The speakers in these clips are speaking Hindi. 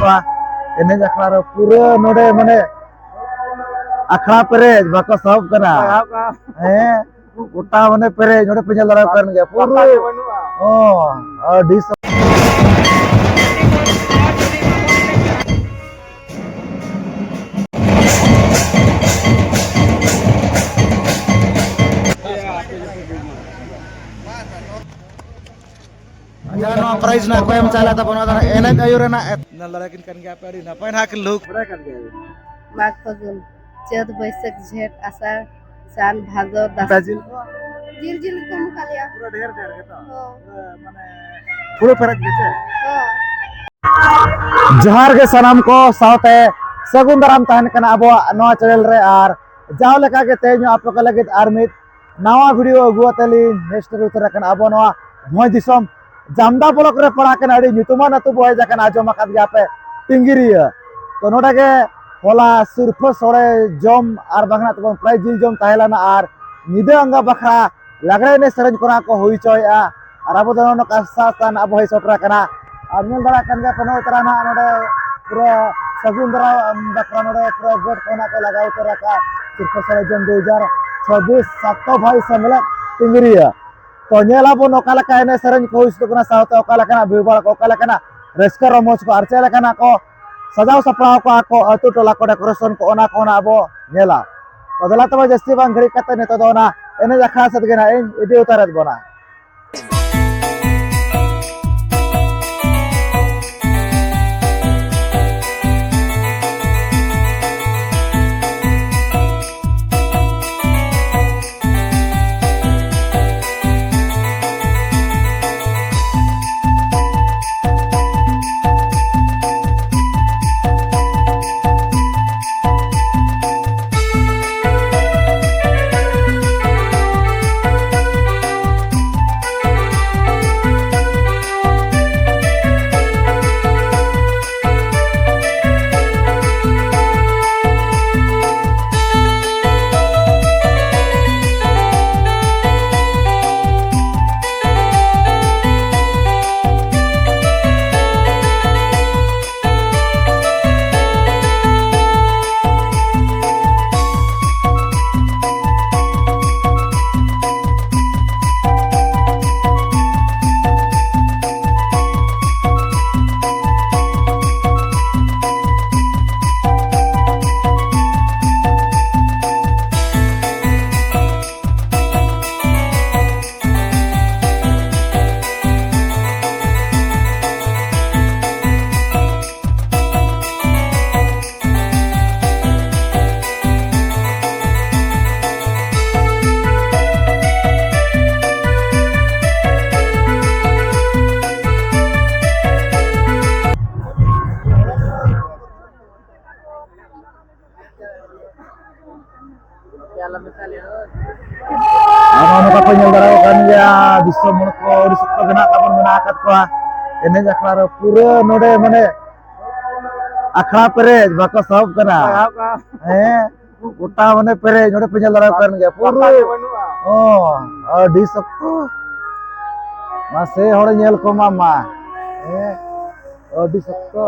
को एने अखड़ा पूरा नोडे माने अखड़ा पेरेज बाको सब कना हैं गोटा माने पेरेज नोडे पे जल कर गया पूरा ओ dish jangan prize nak payam cala tapon ada enak ayur na nalarakin kan gaya pari na pain hak look kan gaya माघ फागुन चैत बैसाख जेठ आषाढ़ साल भादर tajil जिल जिल कम कालिया pura ढेर ढेर gitu हो mane pura perat gitu हो जहार के सनम को साउते सगुन दाराम तहन कना अबो नवा चैनल रे आर जाव लेका के तेज आप लोग लगे आर मित नवा वीडियो अगुआतली नेक्स्ट उतर कना अबो नवा भोज दिसम जामदा ब्लॉक रे पड़ा कना अड़ी नितुमान अतु बय जकन आजम आकाद गया पे टिंगिरिया तो नोडा के होला सिर्फ सोरे जम आर बांगना तो प्राय जिल जम ताहेलाना आर निदे अंगा बखरा लगड़े ने सरज कोना को हुई चोया आर अबो दोनो कास्तान अबो है सोटरा कना आर नेल दरा कन गे कोनो उतराना नोडे पूरा सगुन दरा बखरा नोडे पूरा गेट कोना को लगाउ तो रखा सिर्फ सोरे जम 2026 सातो भाई सम्मेलन टिंगिरिया तो नेला बो नोकाला का एने सरज को हुई तो कना सावते ओकाला कना बिबाल को ओकाला कना रस्का रमोज को आरचेला कना को सजाव सपड़ाव को आको अतु टोला को डेकोरेशन को ओना अबो नेला तो दला तब जस्ती बांग घड़ी कते ने तो दोना एने जखा सद गेना इन इदी उतारत बोना ano ka penyel dara kan ya bisa monko disuk gena tapon menakat ko ene jaklar pura node mane akhra perej bako sab kana गोटा मने पेरेज नोडे पेजल दरा कर गया पूरा ओ disuk to mase hor nyel ko mama disuk to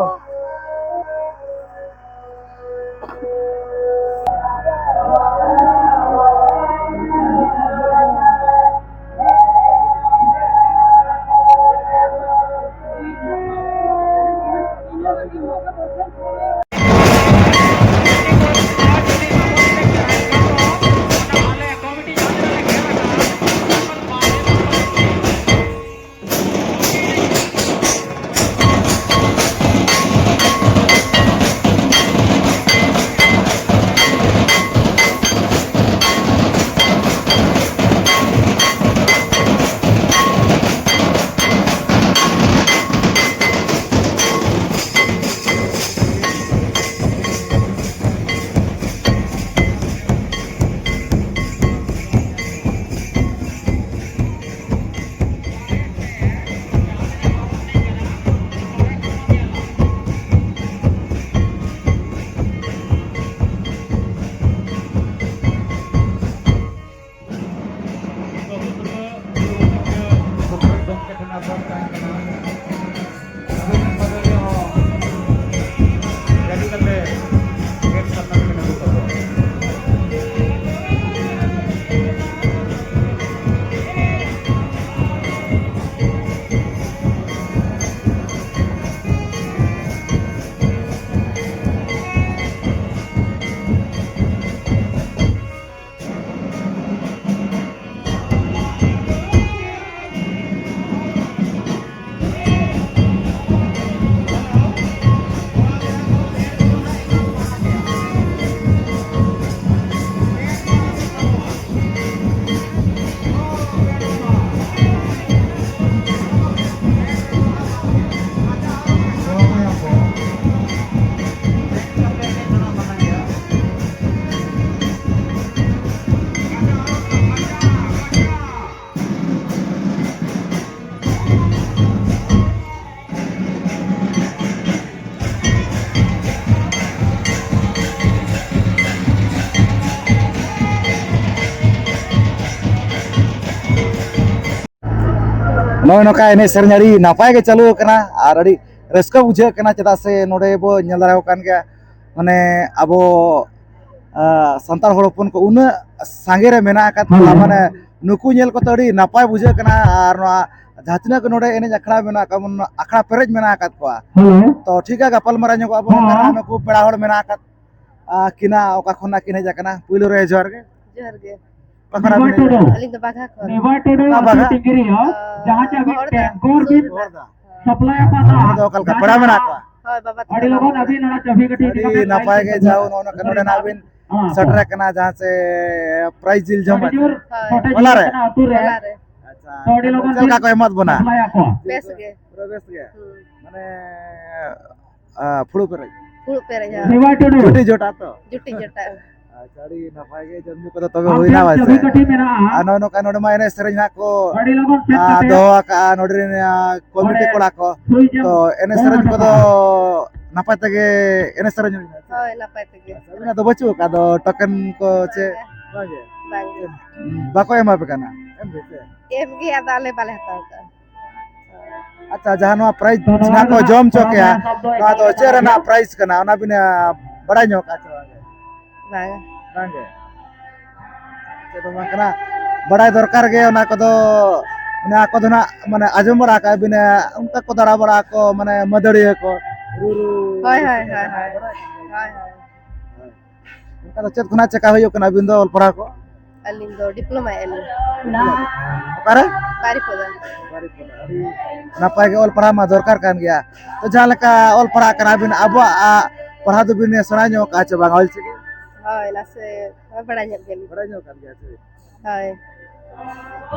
नॉय नोका एने सेरनारी नापाय के चालू कना और अड़ी रस्का बुझे कना चदा से नोडे बो नेल दाराव कान गया माने अबो संताल हड़पन को उन सांगे रे मेना आकात माने नुकु नेल को तड़ी नापाय बुझे कना और जहां को नोडे एने अखड़ा मेना का मन अखड़ा पेरेज मेना आकात को तो ठीक है गपल मरा नो अबो कना नुकु पेड़ा हड़ मेना आकात किना ओका खना किने जाकना पुइलो रे जोर गे जोहर गे कखना अलिंग दो बाघा को जहाँ से अभी टैंकर भी सप्लाई पाता तो कल का पेड़ा मेना को होय बाबा अड़ी लोगों अभी नड़ा चबी कटी अड़ी नापाय के जाओ नो नोडे नाबिन सटरे कना जहां से प्राइस जिल जमा बोला रे बोला रे अच्छा तो अड़ी लोगों चल का कोई मत बना सप्लाई को बेस गे प्रवेश गे माने फुड़ू पे फुल पे रे डिवाइडेड छोटी जोटा तो जुटी जटा चाड़ी नापाय के जन्म को तो तबे होइना वासे चबी कटी मेरा आनो नो का नोडे मायने सेरेज ना को अड़ी लोगों से दो का नोडे कमिटी कोला को तो एने सेरेज को तो नापाय तगे एने सेरेज होय नापाय तगे ना तो बचू का दो टोकन को चे बागे बांगे बाको एमा पे काना एम बेचे एम गे आदाले बाले हताव का अच्छा जहां प्राइस ना को जम चोके ना तो चेरे ना प्राइस कना ना बिना बड़ा नो का चवागे बांगे बांगे से तो माकना बड़ा दरकार गे ना को दो ना को दो ना माने आजम बड़ा का बिना उनका को दरा बड़ा को माने मदड़ी को रुरु होय होय होय होय होय उनका तो चेत खुना चका होयो कना बिंदो ऑल पड़ा को अलिंग दो डिप्लोमा एली करे बारी पदा नापाय के ऑल पढ़ा मा दरकार कान गया तो जहां लका ऑल पढ़ा कना बिन अब पढ़ा दो बिन सना नो का च बांगल से होय लासे बड़ा जब गेली बड़ा नो कान गया से होय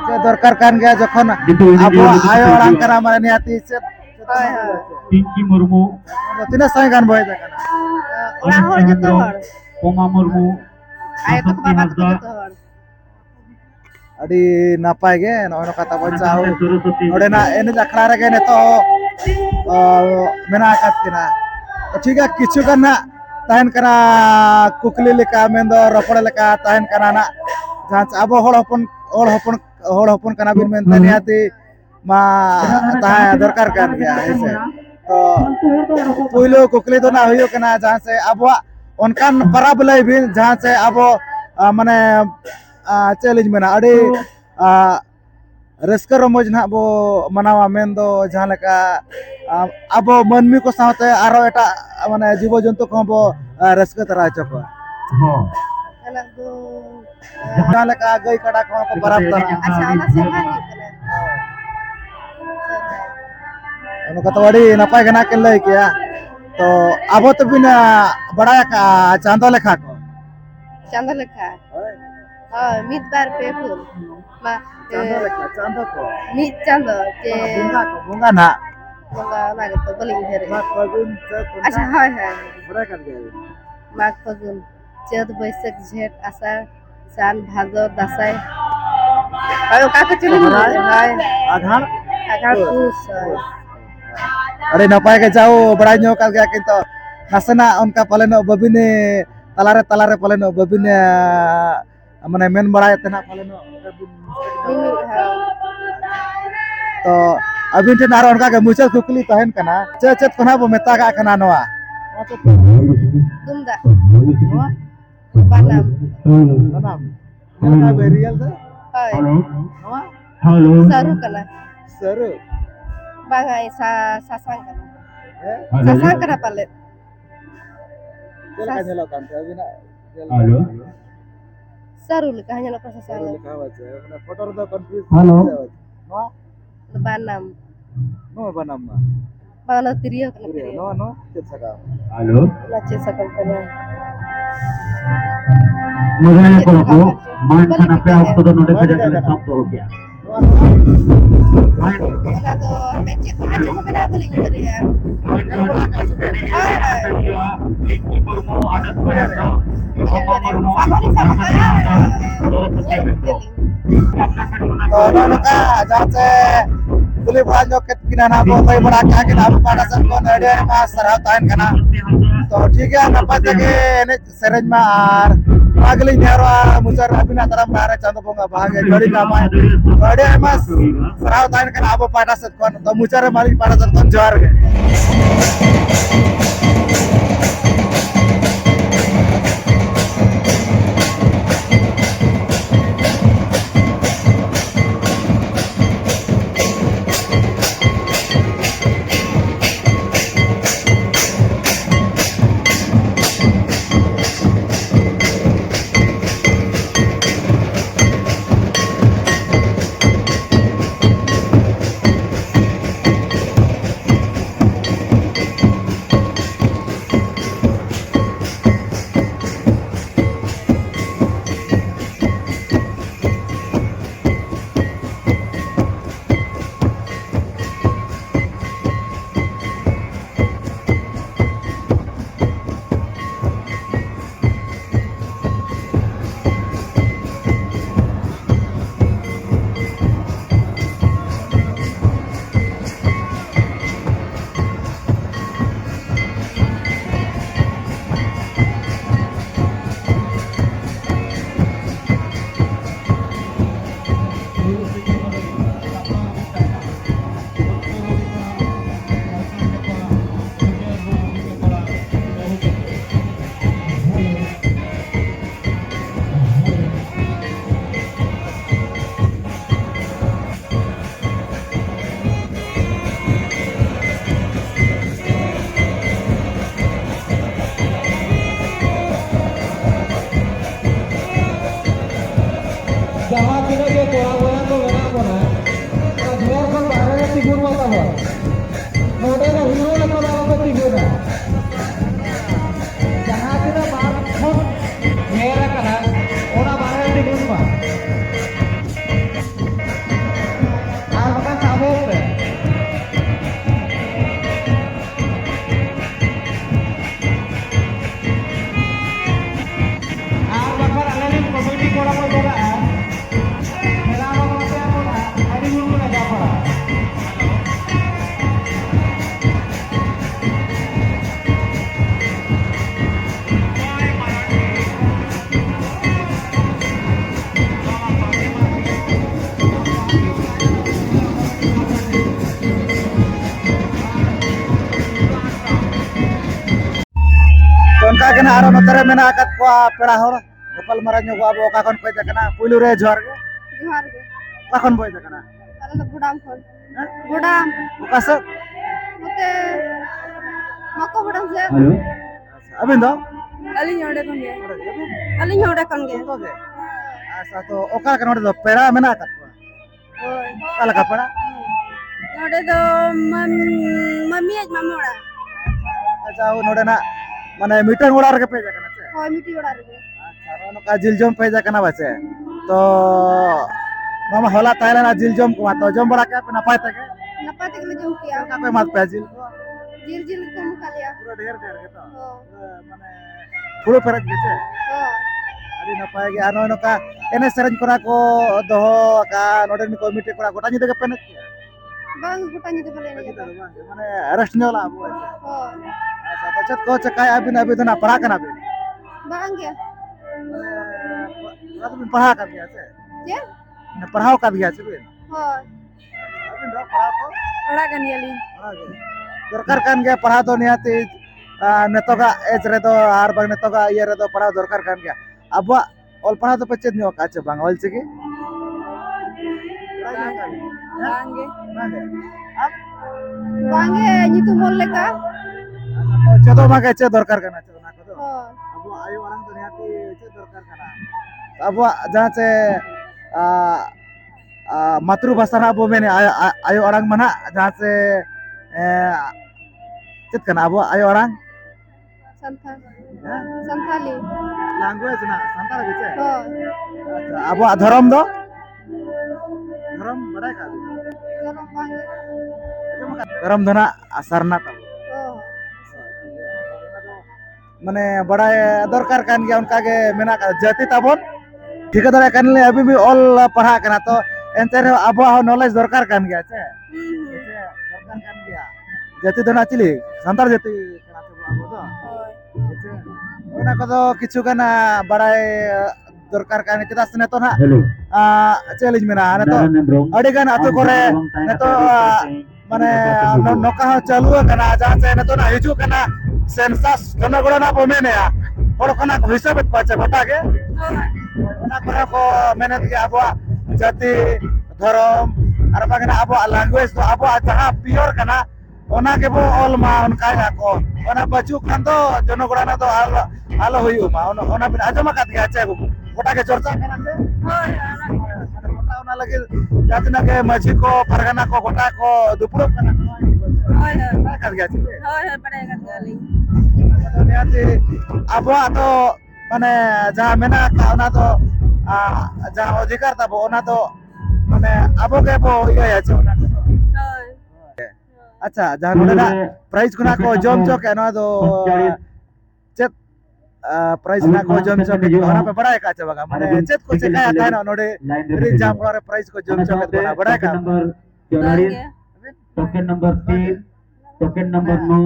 से दरकार कान गया जखन अब आयो अड़ांग करा माने नियाती से होय होय पिंकी मुर्मू तिना सय गान बय देखना ओरा होर जतो होर पोमा मुर्मू आय तो बाबा तो जतो होर अड़ी नापाय गे नो कथा बचाओ सरस्वती नोडे ना एने अखड़ा रे गे ने तो मेना कात किना तो ठीक है किछु करना तहन कना कुकली लेका मेंदो रपड़ लेका तहन कना ना जहां अब होड़ हपन कना बिन मेनते नियाती मा ता दरकार कान गया ऐसे तो पुइलो कुकली तो ना होयो कना जहां से अब उनकान परब लय बिन जहां से अब माने चैलेंज मेना अड़ी रस्का रमोज ना बो मनावा मेंदो जहां लेका अब मनमी को साथे आरो एटा माने जीव जंतु को बो रस्का तरा चको हां अलग दो जहां लेका गई कड़ा को परब तरा अच्छा ना से भाई उनको तो अड़ी नपाय गना के लय किया तो अब तो बिना बड़ा का चांदो लेखा को चांद लेखा हां मित बार पे फूल मा चांदो को मित चांद जे बुंगा ना बंगा लागे तो बलिंग हेरे फगुन अच्छा हाय हाय बड़ा कर गया माघ फागुन चैत बैसाख झेट आषाढ़ सावन भादो दसाई हाय का के चली हाय आधार आषाढ़ पूस अरे नपाय के जाओ बड़ा नो कर गया किंतु नसना उनका पालन बबिने तलारे पालन बबिने माने मेन बड़ा तना पालन तो अभी टे नारो उनका के मुचल कुकली तहन कना चेत कोना बो मेता का कना नवा तुमदा बनम बनाम का बेरियल दे हाय नवा हेलो सारू कला सर बागाई सासांग कला ए सासांग कला पाले चल का नेलो कान अभी ना हेलो सारू लिखा है लोग सासांग लिखा हुआ है माने फोटो तो कंफ्यूज हेलो नो बनम नो बनाम बालो तिरियो कला नो नो चल सका हेलो लचे सकल कला मुझे को मान खाना पे आपको तो नोटिस जाने सब तो हो गया कला तो पेचे को हाथ को बना बलिंग करे है हाय पिंकी मुर्मू आदत को है तो नका जाते पुलिस वाला जो कितना ना वो कोई बड़ा क्या कि आप पाड़ा सब को नडे में सराव तान कना तो ठीक है नपा तके ने सेरेज में are Pagli nyara musar abina taram dare chando bonga bahage jori kamai ade mas sarau tain kan abo pada set kon to musar mali pada set kon jar ge Jawa Tengah ke orang-orang ko mena bona dhuar kon bahare tigur mata ba node na hero la kon aba tigur na jaha tira bar kon mera kana ona bahare tigur ma ar bakan sabo pe ar bakan alani committee kora ko bola tonka kena aro notare mena akat ko peda hor gopal maranyo ko abo ka kon ko jakana pulu re jor ge जोहार गे ka kon boy jakana अरे लो बुडाम फोन बुडाम ukasa मते मको बुडाम से Ayo. abin do Ali ñoड़े kon gay Ali ñoड़े kon gay to ge asa to oka kan do peda mena akat ko ओय kala ka peda ñoड़े दो मम्मी आज मामोड़ा acha node na mane meeting orar ge pe jakana che होय मिट्टी उड़ा रे acha ro ka jil jom pe jakana bache to mama hola thailand na jil jom ko to jom bora ke napay take नपा तक ले जम किया ka pe mat pe jil जिल जिल को मुका लिया pura der ge to हो mane puro peraj ge che हो adi napay ge ano no ka ene sereng kora ko doho ka node ni komite kora gota nyide ge penet बांग गुटा नि तो बोले नहीं mane arrest ne wala abu हो asa to chat ko chakai abin abin na para kana abin बांग गया abin paha kan gya che जे na parhau kan gya che bin हो abin do parhau ko बड़ा गनियाली dorkar kan gya parhau do niati netoga age re do ar bang netoga iye re do parhau dorkar kan gya abo ol parhau do pechet ni ka che bang ol chiki बांगे ab बांगे नि तो बोल ले का to chedo ma ke che dorkar kana che na ko do हो abo ayo orang do niati che dorkar kana abo jahan che मातृभाषा ना abo mene ayo orang mana jahan se chet kana abo ayo orang संथा Santhali language na santar ge che हो abo dharam do dharam badai ka जरो बांगे dharam do na asarna ta हो mane badai dorkar kan ge unka ge mena ka jati tabon ठीक है kan le अभी भी all पढ़ा kana to ente re abo knowledge dorkar kan ge che dorkar kan ge jati do na chili santar jati kana to abo do ᱚᱱᱟ ᱠᱚᱫᱚ ᱠᱤᱪᱷᱩ ᱜᱟᱱ ᱵᱟᱲᱟᱭ ᱫᱚᱨᱠᱟর ᱠᱟᱱ ᱪᱮᱫᱟᱜ ᱥᱮ ᱱᱤᱛᱚᱜ ᱱᱟᱜ Hello. ᱪᱮᱫ ᱞᱤᱧ ᱢᱮᱱᱟ ᱱᱤᱛᱚᱜ Daran Nebrom. ᱟᱹᱰᱤ ᱜᱟᱱ ᱟᱛᱳ ᱠᱚᱨᱮ ᱱᱤᱛᱚᱜ ᱢᱟᱱᱮ ᱱᱚᱝᱠᱟ ᱦᱚᱸ ᱪᱟᱹᱞᱩ ᱟᱠᱟᱱᱟ ᱡᱟᱦᱟᱸ ᱥᱮ ᱱᱤᱛᱚᱜ ᱱᱟᱜ ᱦᱤᱡᱩᱜ ᱠᱟᱱᱟ ᱥᱮᱱᱥᱟᱥ ᱡᱚᱱᱚᱜᱚᱲᱟ ᱱᱟᱜ ᱵᱚ ᱢᱮᱱᱮᱜᱼᱟ ᱦᱚᱲ ᱠᱷᱚᱱᱟᱜ ᱠᱚ ᱦᱤᱥᱟᱹᱵᱮᱫ ᱠᱚᱣᱟ ᱪᱮ ᱜᱚᱴᱟ ᱜᱮ ᱚᱱᱟ ᱠᱚᱨᱮ ᱠᱚ ᱢᱮᱱᱮᱫ ᱜᱮᱭᱟ ᱟᱵᱚᱣᱟᱜ ᱡᱟᱹᱛᱤ ᱫᱷᱚᱨᱚᱢ ᱟᱨ ᱵᱟᱝ ᱟᱵᱚᱣᱟᱜ ᱞᱮᱝᱜᱩᱭᱮᱡ ᱫᱚ ᱟᱵᱚᱣᱟᱜ ᱡᱟᱦᱟᱸ ᱯᱤᱭᱳᱨ ᱠᱟᱱᱟ ᱚᱱᱟ ᱜᱮᱵᱚ ᱚᱞ ᱢᱟ ᱚᱱᱠᱟᱭᱟ ᱠᱚ ᱚᱱᱟ ᱵᱟᱹᱪᱩᱜ ᱠᱷᱟᱱ ᱫᱚ ᱡᱚᱱᱚᱜᱚᱲᱟ ᱱᱟᱜ ᱫᱚ ᱟᱞᱚ ᱦᱩᱭᱩᱜ ᱢᱟ ᱚᱱᱟ ᱵᱤᱱ ᱟᱸᱡᱚᱢ ᱟᱠᱟᱫ ᱜᱮᱭᱟ ᱪᱮ ᱜᱚᱴᱟ ᱜᱮ ᱪᱚᱨᱪᱟ ᱠᱟᱱᱟ ᱥᱮ ᱜᱚᱴᱟ ᱚᱱᱟ ᱞᱟᱹᱜᱤᱫ ᱡᱟᱦᱟᱸ ᱛᱤᱱᱟᱹᱜ ᱜᱮ ᱢᱟᱹᱡᱷᱤ ᱠᱚ ᱯᱟᱨᱜᱟᱱᱟ ᱠᱚ ᱜᱚᱴᱟ ᱠᱚ ᱫᱩᱯᱲᱩᱵ ᱠᱟᱱᱟ ᱵᱟᱲᱟᱭ ᱠᱟᱱ ᱜᱮᱭᱟ ᱪᱮ ᱱᱤᱦᱟᱹᱛᱤ ᱟᱵᱚᱣᱟᱜ ᱫᱚ ᱢᱟᱱᱮ ᱡᱟᱦᱟᱸ ᱢᱮᱱᱟᱜ ᱟᱠᱟᱫ ᱚᱱᱟ ᱫᱚ ᱡᱟᱦᱟᱸ ᱚᱫᱷᱤᱠᱟᱨ ᱛᱟᱵᱚ ᱚᱱᱟ ᱫᱚ ᱢᱟᱱᱮ ᱟᱵᱚ ᱜᱮᱵᱚ ᱤᱭᱟᱹᱭᱟ ᱪᱮ ᱚᱱᱟ ᱠᱚᱫᱚ ᱟᱪᱪᱷᱟ ᱡᱟᱦᱟᱸ ᱱᱚᱰᱮᱱᱟᱜ ᱯᱨᱟᱭᱤᱡ ᱠᱷᱚᱱᱟᱜ ᱠᱚ ᱡᱚᱢ ᱪᱚ ᱠᱮᱜ ᱱᱚᱣᱟ ᱫᱚ ᱪᱮᱫ ᱯᱨᱟᱭᱤᱡ ᱠᱷᱚᱱᱟᱜ ᱠᱚ ᱡᱚᱢ ᱪᱚ ᱠᱮᱫ ᱚᱱᱟ ᱯᱮ ᱵᱟᱲᱟᱭ ᱟᱠᱟᱫ ᱪᱮ ᱵᱟᱝᱟ ᱢᱟᱱᱮ ᱪᱮᱫ ᱠᱚ ᱪᱮᱠᱟᱭᱟ ᱛᱟᱦᱮᱱᱟ ᱱᱚᱰᱮ ᱡᱟᱦᱟᱸ ᱯᱚᱲᱟ ᱨᱮ ᱯᱨᱟᱭᱤᱡ ᱠᱚ ᱡᱚᱢ ᱪᱚ ᱠᱮᱫ ᱵᱚᱱᱟ ᱵᱟᱲᱟᱭ ᱠᱟᱜ Number Jonaris, token number 3, token number 9,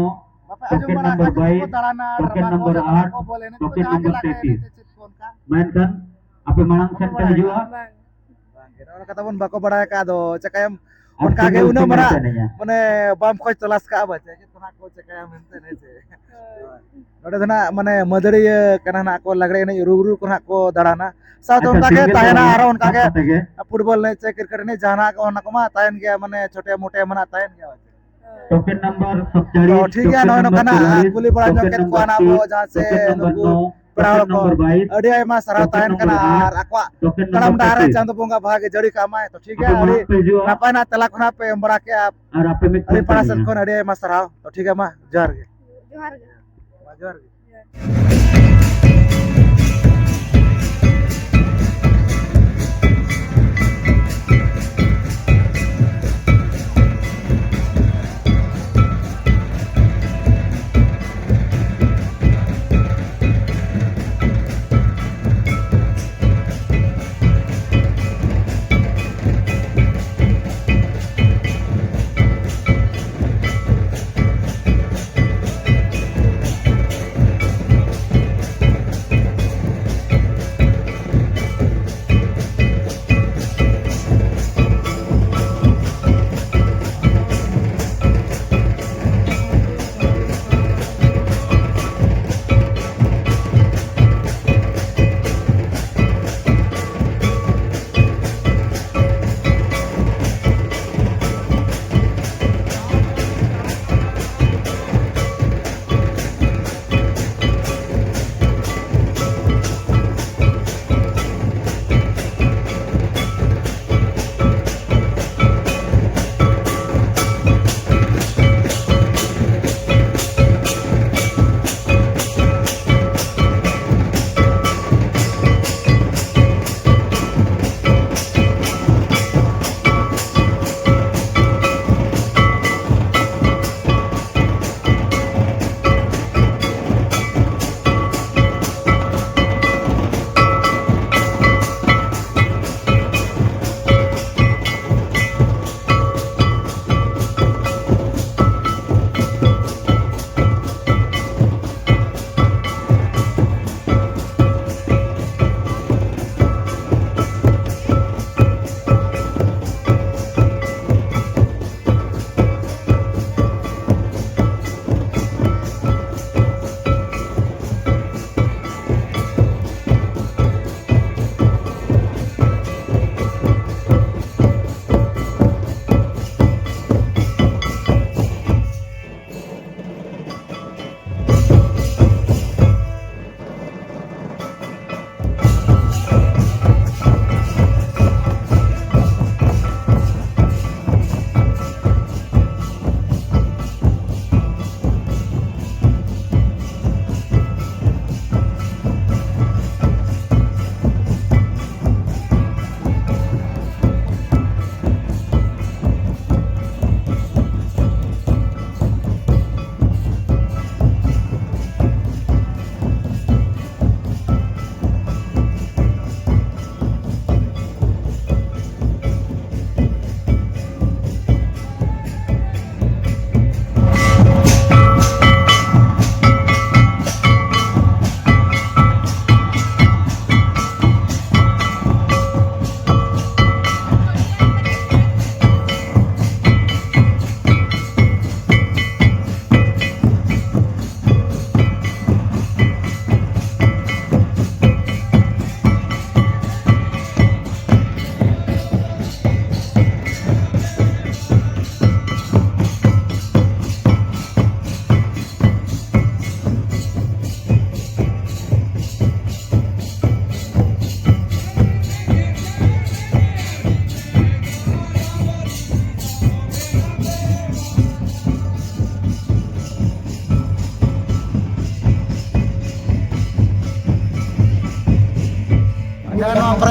bapak ajuh token mana number kaji baik, ko darana token drama number ko 8, ko boleh ni token jahan number lagi 30. cecit pun kan Mainkan apa manang sen ka hijua? orang kata pun bako barai ka do cakayam At on kage single una finger mana kananya. mane bam khoj tolas ka ba cakit na ko cakayam mente ne ce node dana mane madari kana na ko lagre ne ru ko na ko darana साथ उनका के तायना आरो उनका के फुटबॉल ने चे क्रिकेट ने जाना को ना को मा तायन गया मने छोटे मोटे मना तायन गया Token number तो 47, ठीक है token नो number kana 44, कुली बड़ा token जकेट को number ना 3, बो जहां से token number नुकु 9, पड़ाव token को number 22, अड़ी आयमा सराव तायन token kana number और akwa token कलम number डारे 30. चांद बोंगा भागे जड़ी कामाय तो ठीक है Apa अड़ी manang pe hijua? नापाय ना तला खना पे बड़ा के आप Ar apa mit अड़ी पड़ा सत kananya. कोन अड़ी आयमा सराव तो ठीक है मा जोहार गे जोहार जोहार गे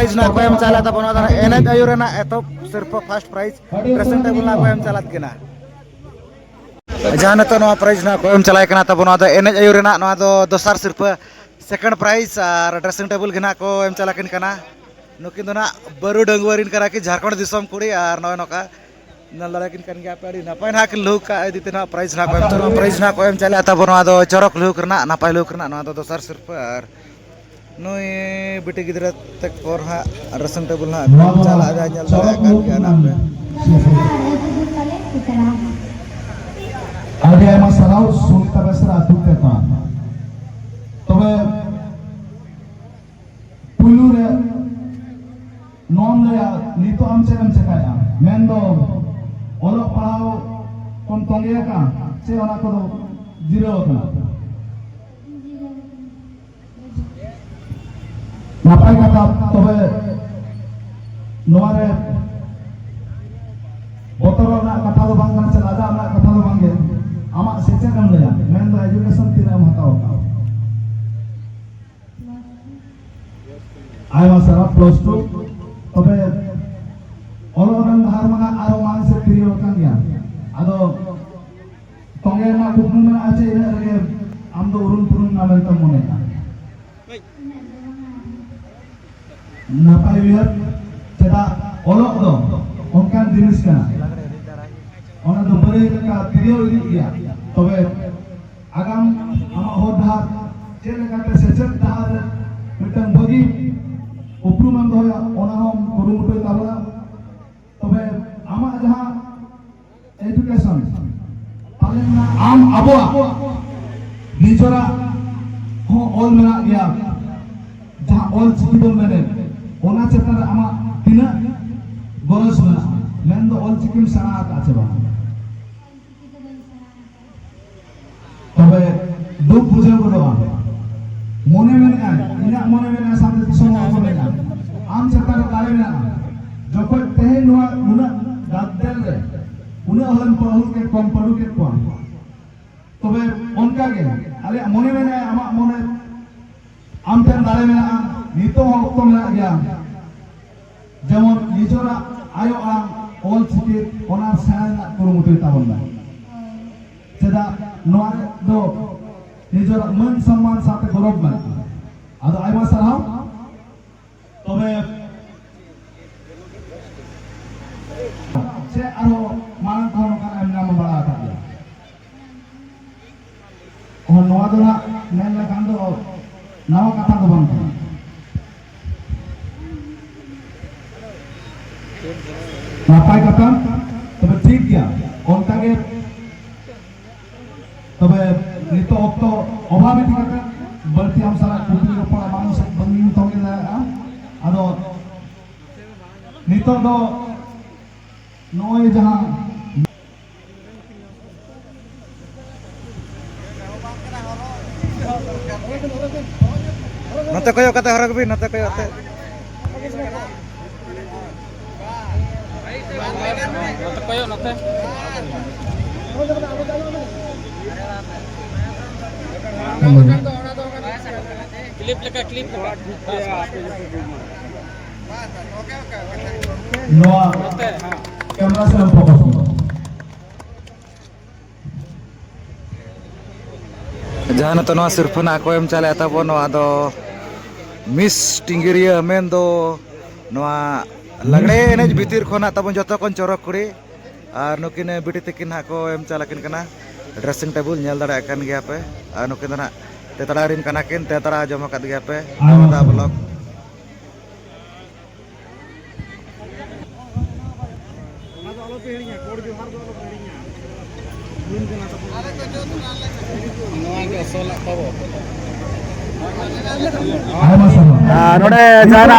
प्राइज ना को एम चला तबन एने आयुरेना एतो सिर्फ फर्स्ट प्राइज ड्रेसिंग टेबल ना को एम चलात किना जहां तो नो प्राइज ना को एम चलाय कना तबन एने आयुरेना नो दोसर सिर्फ सेकंड प्राइज और ड्रेसिंग टेबल गिना को एम चला किन कना नुकिन दो ना बरु डंगुवरिन करा कि झारखंड दिसम कुड़ी और नो नोका नलरा किन कन गया पेड़ी नपाय ना कि लोग का दितना प्राइज ना को एम चला तबन चरक लोग करना नपाय लोग करना नो दोसर सिर्फ और नोय बेटे गिदरा तक और हा ड्रेसिंग टेबल ना चला जा ñal dara kan gya na pe Ada yang masalah sulta besar atu kata. Tobe pulure non le nito am kaya. Mendo olok pahau kon tongya ka se ona ko zero kana. Napai kata tobe noare botoro na kata do bang kana chala na kata do bang ge amak secha kan laya men do education tidak matau ai masara plus 2 tobe orang har mga aro mang se trio kan ya ado tonge na kupun na ache ina rege amdo urun purun na melta mone napai biar ceda olok do onkan jenis kana ona do bare ka trio ini ya tobe agam ama hodhar jele ka te secet dahar mitang bagi upruman doya ona hom kurumutoy tabla tobe ama jaha education palen na am abo nijora ho ol mena ya jaha ol chikibon mene ona chetar ama tina goros mena mendo ol chikim sanat ache ba tobe duk bujhe bodoa mone mena ina mone mena samne tisono ko mena am chetar kale mena jokon tehe noa una gaddel re una holan pahul ke kom padu ke kon tobe onka ge ale mone mena ama mone am ten dale mena nito okto mena gya jemon nijora ayo ang ol chiki ona sana kurumutoy tabon na seda noa do nijora man samman sate gorob man ado ayma sarhaw tobe se aro man kono kan amna mabala ta on noa do na men la kando nawa kata do bang napai kata tobe ठीक gya onta ge tobe nito okto obhabe dikata berarti am sara kupri upara manus bangin toge la ado nito do noy jaha nate koyo kata horag bi nate koyo te clip लगा clip noa kamera se fokus जहां तो नो सिर्फ ना को एम चले तब नो आदो मिस टिंगिरिया मेन दो नोआ लगड़े एनेज भीतर खोना तब जतो कोन चरक कुड़ी और नुकिन बिटी तकिन हा को एम चलाकिन कना ड्रेसिंग टेबल नेल दड़ा कन गया पे और नुकिन ना तेतड़ा रिन कना किन तेतड़ा जमा कद गया पे नवदा ब्लॉक नोडे जाना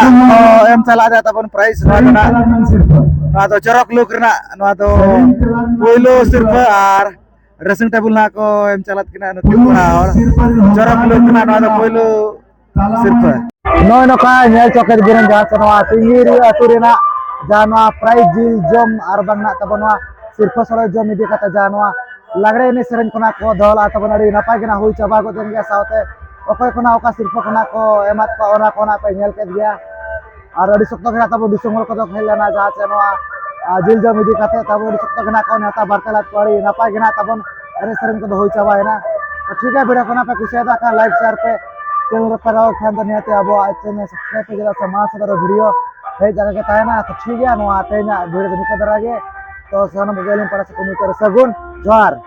एम चला जाता बन प्राइस ना तो चरक लुक ना ना तो पहिलो सिर्फ आर ड्रेसिंग टेबल ना को एम चलात किना नुकिन और चरक लुक ना तो पहिलो सिर्फ नोय नका नेल चौकेट गिरन जहां चनवा तिंगिरी अतुरेना जानवा प्राइज जिल जम आर बंगना तबनवा सिर्फ सड़ो जम इदी कता जानवा लगड़े ने सेरेन कोना को दला तबन अड़ी नपाय गना हुई चबा को देन गया सावते ओकय कोना ओका सिर्फ कोना को एमात को ओना कोना पे नेल के दिया और अड़ी सख्त गना तब दिसुम हर को हेल लेना जहाँ से जिल जम इदी काते तब अड़ी सख्त गना को नेता बार्तालाप को अड़ी नापाय गना तब एने सेरेन को होई चाबायना। तो ठीक है वीडियो को ना पे कुसियादा का लाइक शेयर पे चैनल पर रहो खान तो नियते अब चैनल सब्सक्राइब पे जरा समाज सदर वीडियो हे जगह के तायना। तो ठीक है नो आते ना वीडियो निकल दरागे तो सन मोबाइल पर से कमी कर सगुन जोहार।